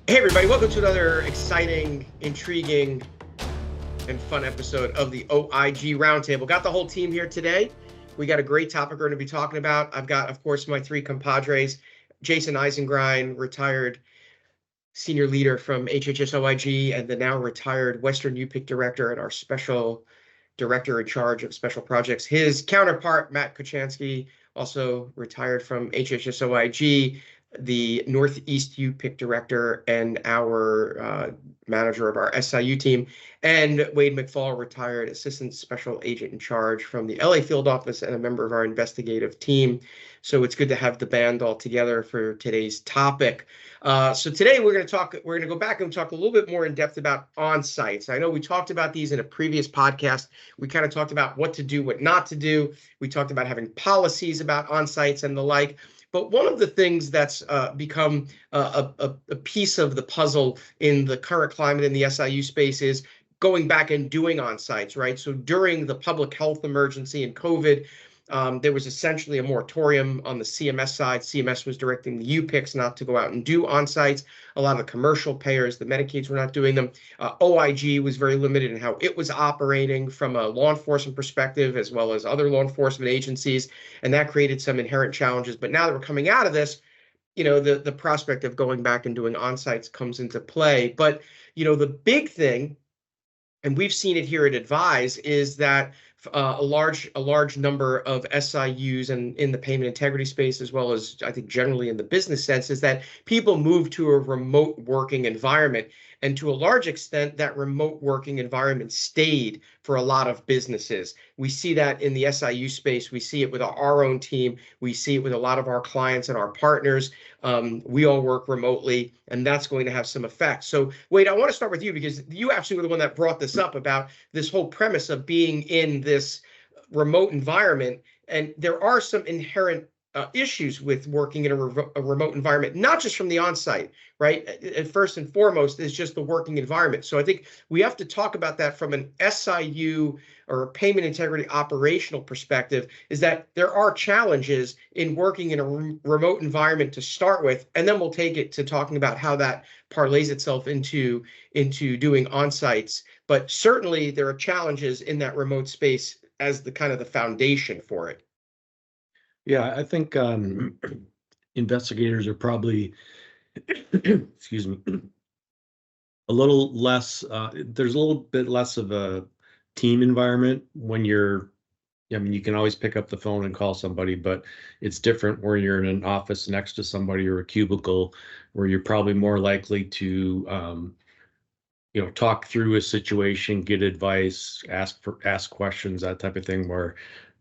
Hey everybody, welcome to another exciting, intriguing, and fun episode of the OIG Roundtable. Got the whole team here today. We got a great topic we're going to be talking about. I've got, of course, my three compadres, Jaysen Eisengrein, retired senior leader from HHS OIG, and the now retired Western UPIC director and our special director in charge of special projects. His counterpart, Matt Kochanski, also retired from HHS OIG, the Northeast UPIC director and our manager of our SIU team, and Wade McFall, retired assistant special agent in charge from the LA field office and a member of our investigative team. So it's good to have the band all together for today's topic. So today we're going to go back and talk a little bit more in depth about on-sites. I know we talked about these in a previous podcast. We kind of talked about what to do, what not to do. We talked about having policies about on-sites and the like. But one of the things that's become a piece of the puzzle in the current climate in the SIU space is going back and doing on-sites, right? So during the public health emergency and COVID, there was essentially a moratorium on the CMS side. CMS was directing the UPICs not to go out and do on-sites. A lot of the commercial payers, the Medicaids, were not doing them. OIG was very limited in how it was operating from a law enforcement perspective, as well as other law enforcement agencies, and that created some inherent challenges. But now that we're coming out of this, the prospect of going back and doing on-sites comes into play. But, the big thing, and we've seen it here at Advise, is that a large number of SIUs and in the payment integrity space, as well as I think generally in the business sense, is that people move to a remote working environment. And to a large extent, that remote working environment stayed for a lot of businesses. We see that in the SIU space. We see it with our own team. We see it with a lot of our clients and our partners. We all work remotely, and that's going to have some effect. So, Wade, I want to start with you because you actually were the one that brought this up about this whole premise of being in this remote environment. And there are some inherent issues with working in a remote environment, not just from the on-site, right? And first and foremost is just the working environment. So I think we have to talk about that from an SIU or a payment integrity operational perspective, is that there are challenges in working in a remote environment to start with, and then we'll take it to talking about how that parlays itself into doing on-sites. But certainly there are challenges in that remote space as the kind of the foundation for it. Yeah, I think investigators are probably, excuse me, a little less, there's a little bit less of a team environment when you can always pick up the phone and call somebody, but it's different where you're in an office next to somebody or a cubicle where you're probably more likely to, talk through a situation, get advice, ask questions, that type of thing.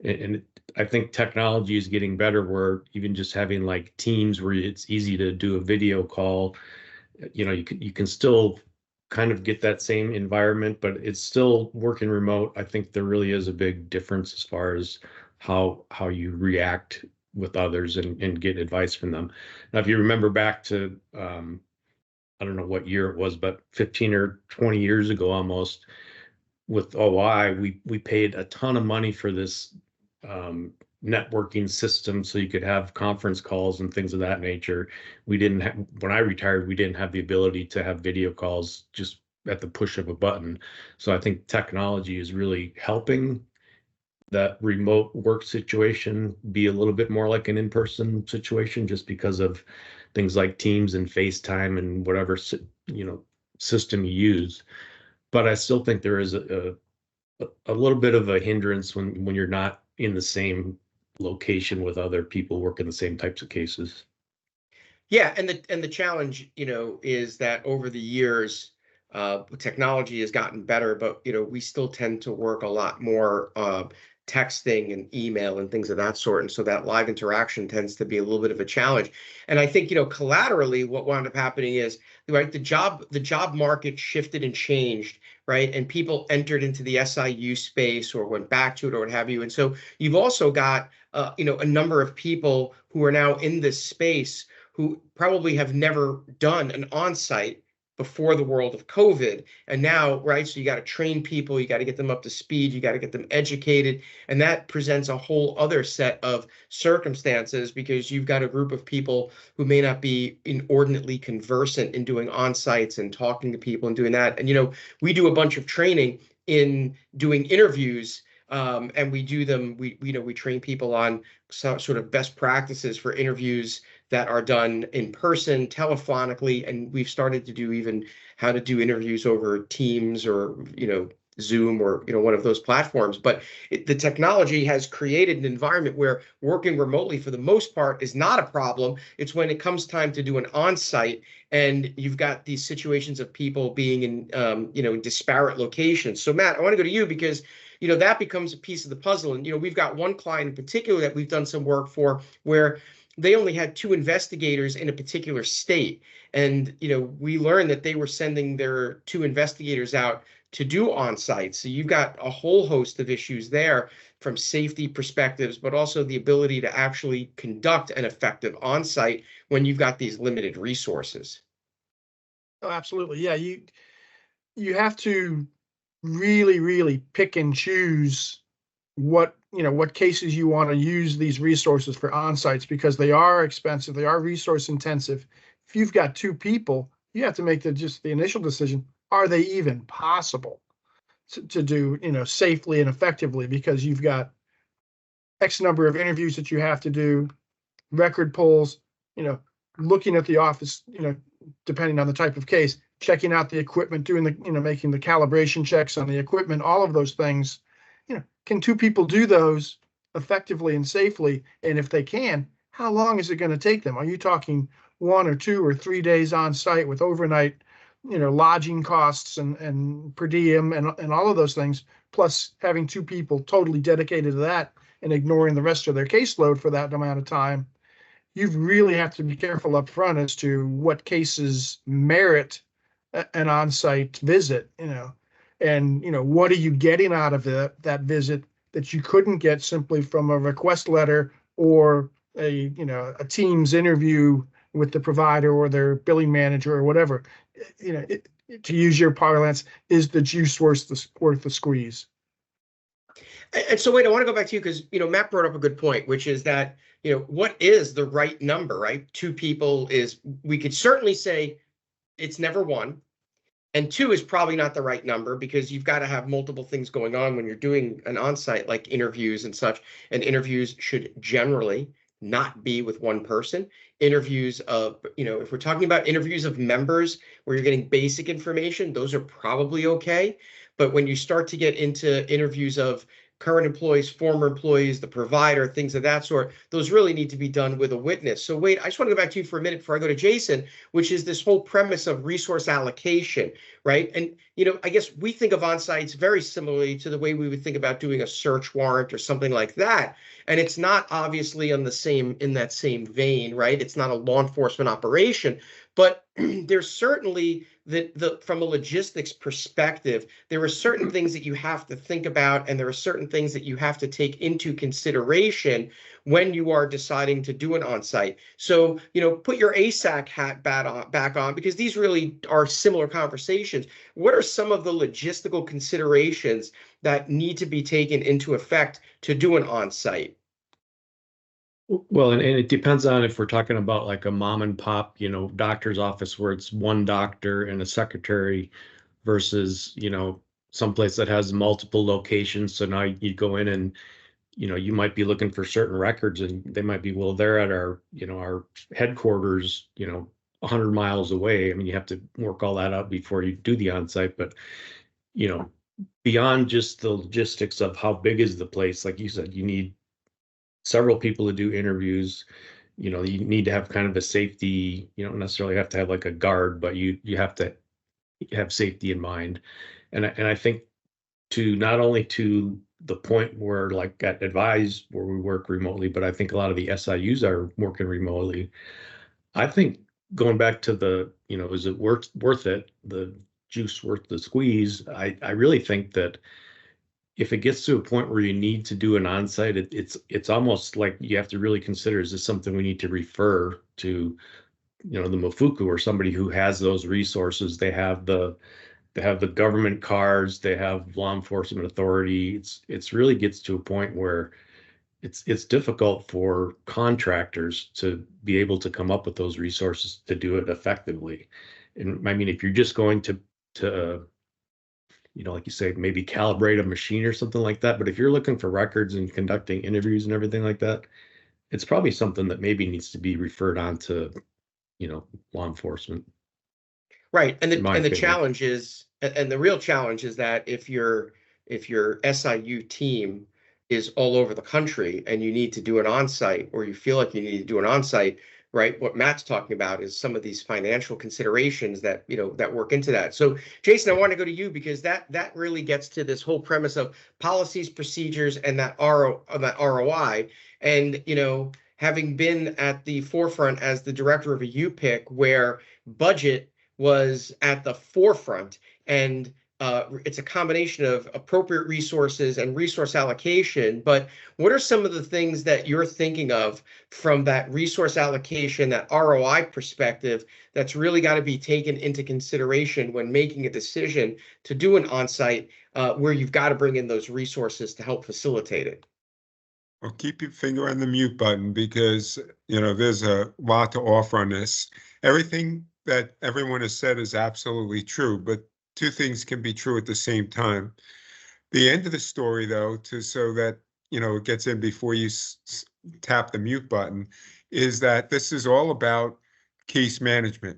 And I think technology is getting better where even just having like Teams where it's easy to do a video call, you can still kind of get that same environment, but it's still working remote. I think there really is a big difference as far as how you react with others and get advice from them. Now, if you remember back to, I don't know what year it was, but 15 or 20 years ago almost, with OI, we paid a ton of money for this networking system so you could have conference calls and things of that nature. When I retired, we didn't have the ability to have video calls just at the push of a button. So I think technology is really helping that remote work situation be a little bit more like an in-person situation, just because of things like Teams and FaceTime and whatever system you use. But I still think there is a little bit of a hindrance when you're not in the same location with other people working the same types of cases. Yeah, and the challenge, is that over the years, technology has gotten better, but we still tend to work a lot more texting and email and things of that sort, and so that live interaction tends to be a little bit of a challenge. And I think collaterally, what wound up happening is, right, the job market shifted and changed, right, and people entered into the SIU space or went back to it or what have you. And so you've also got a number of people who are now in this space who probably have never done an on-site before the world of COVID. And now, right, so you got to train people, you got to get them up to speed, you got to get them educated. And that presents a whole other set of circumstances because you've got a group of people who may not be inordinately conversant in doing on-sites and talking to people and doing that. And, we do a bunch of training in doing interviews, and we do them, we train people on some sort of best practices for interviews that are done in person, telephonically, and we've started to do even how to do interviews over Teams or Zoom or one of those platforms. But the technology has created an environment where working remotely for the most part is not a problem. It's when it comes time to do an on-site and you've got these situations of people being in disparate locations. So Matt, I want to go to you because that becomes a piece of the puzzle. And we've got one client in particular that we've done some work for where they only had 2 investigators in a particular state. And, we learned that they were sending their 2 investigators out to do on-site. So you've got a whole host of issues there from safety perspectives, but also the ability to actually conduct an effective on-site when you've got these limited resources. Oh, absolutely. Yeah, you have to really, really pick and choose what cases you want to use these resources for on-sites because they are expensive, they are resource intensive. If you've got 2 people, you have to make the initial decision, are they even possible to do safely and effectively, because you've got X number of interviews that you have to do, record pulls, looking at the office, depending on the type of case, checking out the equipment, doing making the calibration checks on the equipment, all of those things. Can 2 people do those effectively and safely? And if they can, how long is it going to take them? Are you talking 1 or 2 or 3 days on site with overnight, lodging costs and per diem and all of those things, plus having 2 people totally dedicated to that and ignoring the rest of their caseload for that amount of time? You really have to be careful up front as to what cases merit an on-site visit, and what are you getting out of that visit that you couldn't get simply from a request letter or a Teams interview with the provider or their billing manager or whatever. To use your parlance, is the juice worth the squeeze? And so, wait, I want to go back to you because, Matt brought up a good point, which is that, what is the right number, right? 2 people we could certainly say it's never 1. And 2 is probably not the right number because you've got to have multiple things going on when you're doing an on-site, like interviews and such. And interviews should generally not be with 1 person. Interviews of, if we're talking about interviews of members where you're getting basic information, those are probably okay. But when you start to get into interviews of current employees, former employees, the provider, things of that sort, those really need to be done with a witness. So wait, I just want to go back to you for a minute before I go to Jaysen, which is this whole premise of resource allocation, right? And, I guess we think of on-sites very similarly to the way we would think about doing a search warrant or something like that. And it's not obviously in that same vein, right? It's not a law enforcement operation, but there's certainly from a logistics perspective, there are certain things that you have to think about, and there are certain things that you have to take into consideration when you are deciding to do an on-site. So, put your ASAC hat back on because these really are similar conversations. What are some of the logistical considerations that need to be taken into effect to do an on-site? Well, and it depends on if we're talking about like a mom and pop, doctor's office where it's 1 doctor and a secretary versus, someplace that has multiple locations. So now you go in and, you might be looking for certain records and they might be, well, they're at our headquarters, 100 miles away. I mean, you have to work all that out before you do the on-site, but, beyond just the logistics of how big is the place, like you said, you need several people to do interviews. You need to have kind of a safety. You don't necessarily have to have like a guard, but you have to have safety in mind. And I think to not only to the point where like at Advise where we work remotely, but I think a lot of the SIUs are working remotely. I think going back to is it worth it? The juice worth the squeeze? I really think that if it gets to a point where you need to do an on-site, it's almost like you have to really consider, is this something we need to refer to the Mofuku or somebody who has those resources. They have the government cards, they have law enforcement authority. It's really gets to a point where it's difficult for contractors to be able to come up with those resources to do it effectively. And I mean, if you're just going to like you say, maybe calibrate a machine or something like that, but if you're looking for records and conducting interviews and everything like that, it's probably something that maybe needs to be referred on to, law enforcement. Right. And In my the opinion. challenge is, and the real challenge is that if your SIU team is all over the country and you need to do an onsite, or you feel like you need to do an onsite, right? What Matt's talking about is some of these financial considerations that, that work into that. So Jaysen, I want to go to you because that really gets to this whole premise of policies, procedures, and that ROI. And, having been at the forefront as the director of a UPIC where budget was at the forefront, and it's a combination of appropriate resources and resource allocation. But what are some of the things that you're thinking of from that resource allocation, that ROI perspective, that's really got to be taken into consideration when making a decision to do an onsite where you've got to bring in those resources to help facilitate it? Well, keep your finger on the mute button because, there's a lot to offer on this. Everything that everyone has said is absolutely true, but two things can be true at the same time. The end of the story, though, so that, it gets in before you tap the mute button, is that this is all about case management.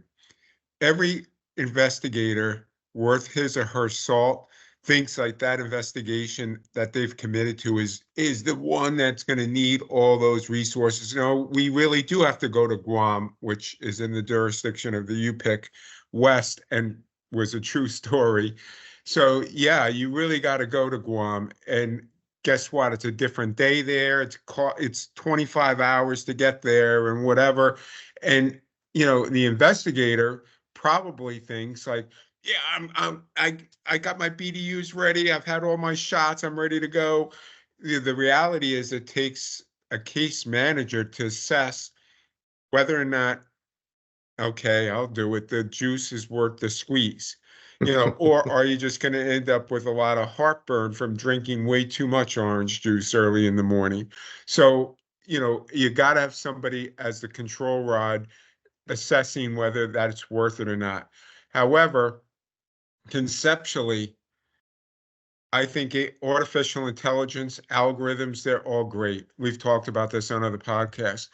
Every investigator worth his or her salt thinks like that investigation that they've committed to is the one that's going to need all those resources. We really do have to go to Guam, which is in the jurisdiction of the UPIC West and was a true story. So yeah, you really got to go to Guam, and guess what? It's a different day there. It's 25 hours to get there and whatever. And the investigator probably thinks like, yeah, I got my BDUs ready. I've had all my shots. I'm ready to go. The reality is it takes a case manager to assess whether or not, okay, I'll do it. The juice is worth the squeeze, or are you just going to end up with a lot of heartburn from drinking way too much orange juice early in the morning? So, you got to have somebody as the control rod assessing whether that's worth it or not. However, conceptually, I think artificial intelligence, algorithms, they're all great. We've talked about this on other podcasts,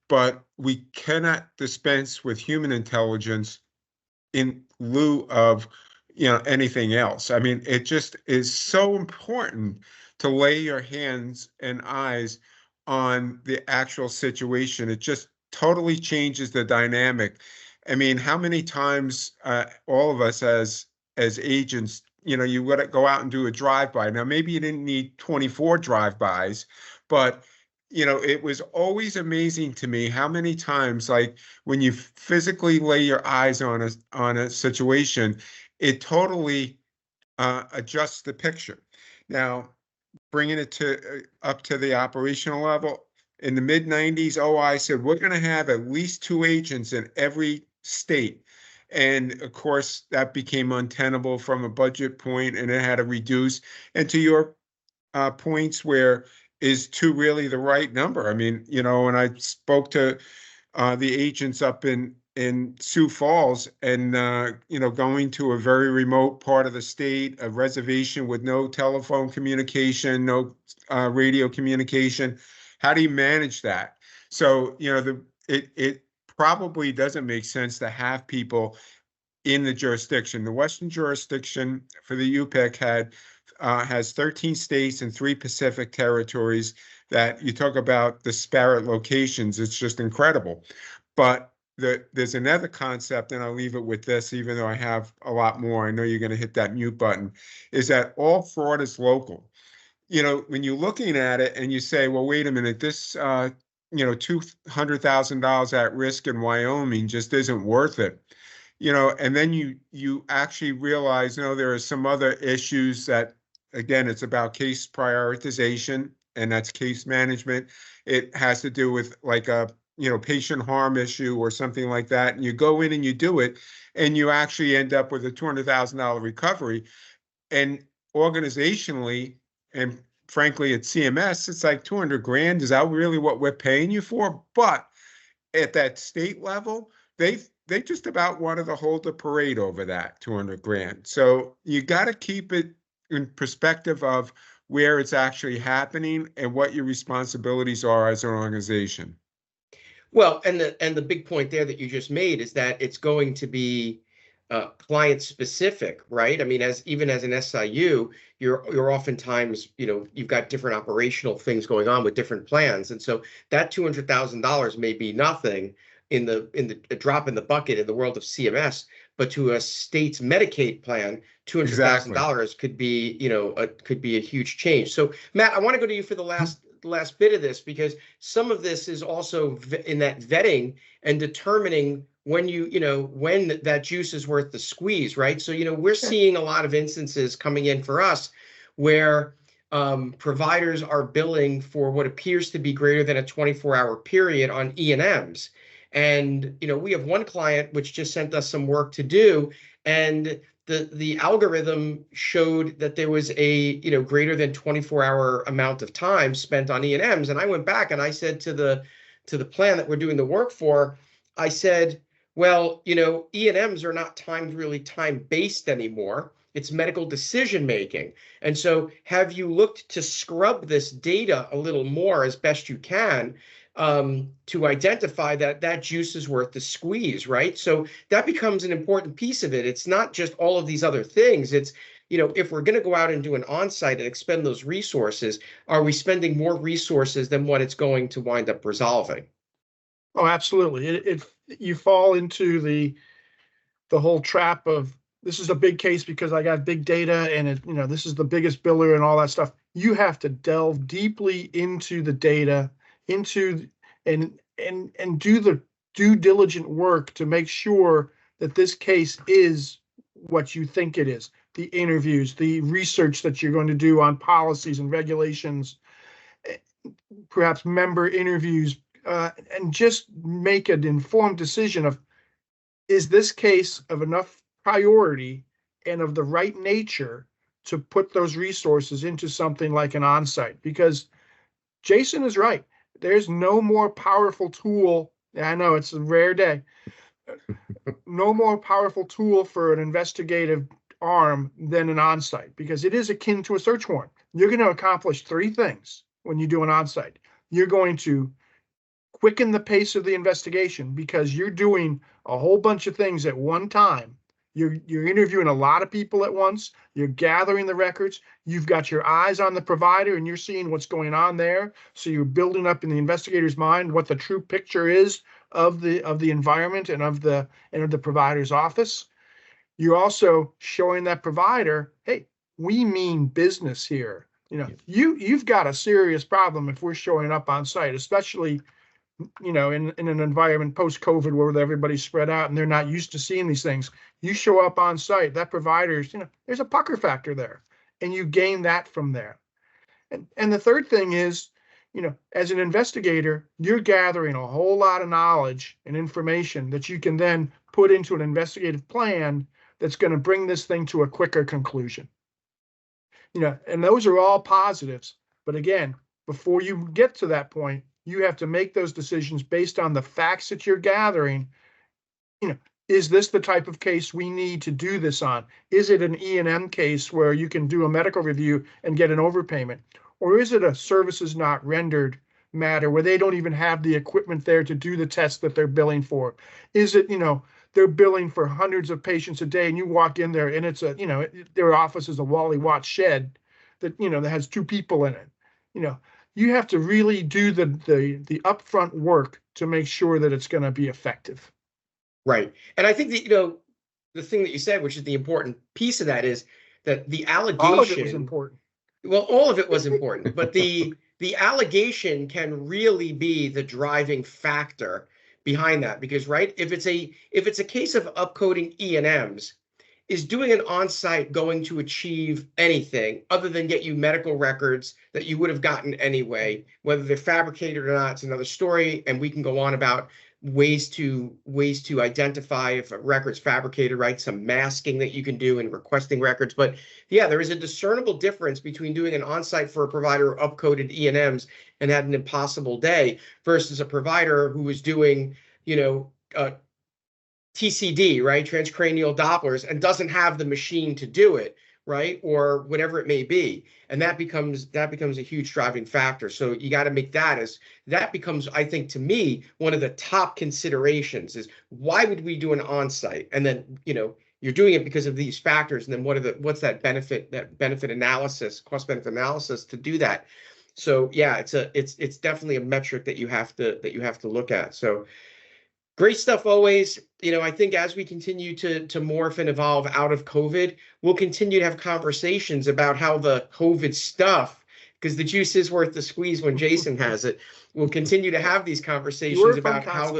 but we cannot dispense with human intelligence in lieu of, anything else. I mean, it just is so important to lay your hands and eyes on the actual situation. It just totally changes the dynamic. I mean, how many times all of us as agents, you got to go out and do a drive-by. Now, maybe you didn't need 24 drive-bys, but it was always amazing to me how many times, like when you physically lay your eyes on a situation, it totally adjusts the picture. Now, bringing it up to the operational level, in the mid 90s, OI said we're going to have at least 2 agents in every state. And of course, that became untenable from a budget point, and it had to reduce. And to your points, where is 2 really the right number? I mean, when I spoke to the agents up in Sioux Falls, and going to a very remote part of the state, a reservation with no telephone communication, no radio communication. How do you manage that? So it probably doesn't make sense to have people in the jurisdiction. The Western jurisdiction for the UPIC has 13 states and 3 Pacific territories. That you talk about disparate locations, it's just incredible. But there's another concept, and I'll leave it with this, even though I have a lot more. I know you're going to hit that mute button, is that all fraud is local. When you're looking at it and you say, well, wait a minute, this, $200,000 at risk in Wyoming just isn't worth it. And then you actually realize, there are some other issues that, again, it's about case prioritization, and that's case management. It has to do with like a patient harm issue or something like that, and you go in and you do it, and you actually end up with a $200,000 recovery. And organizationally, and frankly at CMS, it's like 200 grand. Is that really what we're paying you for? But at that state level, they just about wanted to hold the parade over that 200 grand. So you got to keep it in perspective of where it's actually happening and what your responsibilities are as an organization. Well, and the big point there that you just made is that it's going to be client specific, right? I mean, even as an SIU, you're oftentimes, you've got different operational things going on with different plans, and so that $200,000 may be nothing in the a drop in the bucket in the world of CMS, but to a state's Medicaid plan, $200,000 could be, could be a huge change. So, Matt, I want to go to you for the last bit of this, because some of this is also in that vetting and determining when when that juice is worth the squeeze, right? So, we're seeing a lot of instances coming in for us where providers are billing for what appears to be greater than a 24-hour period on E&Ms. And, we have one client which just sent us some work to do, and the algorithm showed that there was a greater than 24-hour amount of time spent on E&Ms. And I went back and I said to the plan that we're doing the work for, I said, well, E&Ms are not really time-based anymore. It's medical decision making. And so have you looked to scrub this data a little more as best you can to identify that juice is worth the squeeze, right? So that becomes an important piece of it. It's not just all of these other things. It's, if we're going to go out and do an onsite and expend those resources, are we spending more resources than what it's going to wind up resolving? Oh, absolutely. You fall into the whole trap of, this is a big case because I got big data and this is the biggest biller and all that stuff. You have to delve deeply into the data, and do the due diligent work to make sure that this case is what you think it is. The interviews, the research that you're going to do on policies and regulations, perhaps member interviews, and just make an informed decision of, is this case of enough priority and of the right nature to put those resources into something like an onsite? Because Jaysen is right. There's no more powerful tool. I know it's a rare day. No more powerful tool for an investigative arm than an onsite, because it is akin to a search warrant. You're going to accomplish three things when you do an onsite. You're going to quicken the pace of the investigation because you're doing a whole bunch of things at one time. You're interviewing a lot of people at once. You're gathering the records. You've got your eyes on the provider and you're seeing what's going on there. So you're building up in the investigator's mind what the true picture is of the environment and of the provider's office. You're also showing that provider, hey, we mean business here. You've got a serious problem if we're showing up on site, especially in an environment post-COVID where everybody's spread out and they're not used to seeing these things. You show up on site, that provider's, there's a pucker factor there, and you gain that from there. And the third thing is, as an investigator, you're gathering a whole lot of knowledge and information that you can then put into an investigative plan that's going to bring this thing to a quicker conclusion. And those are all positives. But again, before you get to that point, you have to make those decisions based on the facts that you're gathering. Is this the type of case we need to do this on? Is it an E&M case where you can do a medical review and get an overpayment? Or is it a services not rendered matter where they don't even have the equipment there to do the tests that they're billing for? Is it, they're billing for hundreds of patients a day and you walk in there and it's their office is a Wally Watts shed that, that has two people in it. You have to really do the upfront work to make sure that it's going to be effective. Right. And I think that, the thing that you said, which is the important piece of that, is that the allegation. All of it was important. Well, all of it was important, but the allegation can really be the driving factor behind that, because, right, if it's a case of upcoding E&Ms is doing an on-site going to achieve anything other than get you medical records that you would have gotten anyway? Whether they're fabricated or not, it's another story, and we can go on about ways to identify if a record's fabricated, right? Some masking that you can do in requesting records. But yeah, there is a discernible difference between doing an on-site for a provider who upcoded E&Ms and had an impossible day versus a provider who was doing, TCD, right? Transcranial Dopplers, and doesn't have the machine to do it, right? Or whatever it may be. And that becomes a huge driving factor. So you got to make that becomes, I think, to me, one of the top considerations is why would we do an on-site? And then, you're doing it because of these factors. And then what's that benefit analysis, cost benefit analysis to do that? So yeah, it's definitely a metric that you have to look at. So great stuff always. I think as we continue to morph and evolve out of COVID, we'll continue to have conversations about how the COVID stuff, because the juice is worth the squeeze when Jaysen has it. We'll continue to have these conversations about how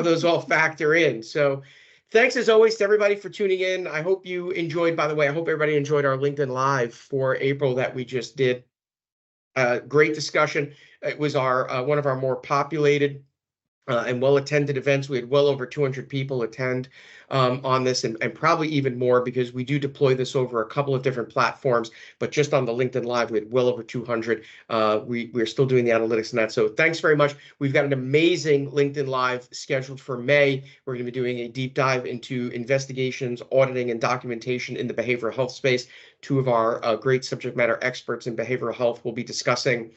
those all factor in. So thanks as always to everybody for tuning in. I hope you enjoyed, by the way, I hope everybody enjoyed our LinkedIn Live for April that we just did. Great discussion. It was one of our more populated and well-attended events. We had well over 200 people attend on this, and probably even more because we do deploy this over a couple of different platforms. But just on the LinkedIn Live, we had well over 200. We're still doing the analytics and that. So thanks very much. We've got an amazing LinkedIn Live scheduled for May. We're going to be doing a deep dive into investigations, auditing, and documentation in the behavioral health space. Two of our great subject matter experts in behavioral health will be discussing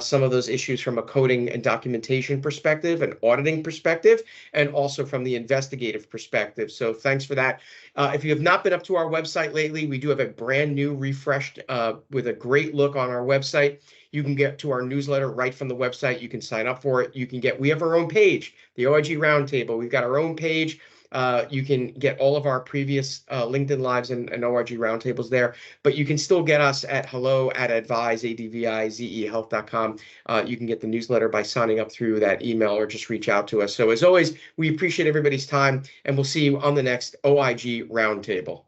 some of those issues from a coding and documentation perspective, an auditing perspective, and also from the investigative perspective. So thanks for that. If you have not been up to our website lately, we do have a brand new refreshed with a great look on our website. You can get to our newsletter right from the website. You can sign up for it. We have our own page, the OIG Roundtable. We've got our own page. You can get all of our previous LinkedIn Lives and OIG Roundtables there, but you can still get us at hello@advizehealth.com. You can get the newsletter by signing up through that email or just reach out to us. So as always, we appreciate everybody's time, and we'll see you on the next OIG Roundtable.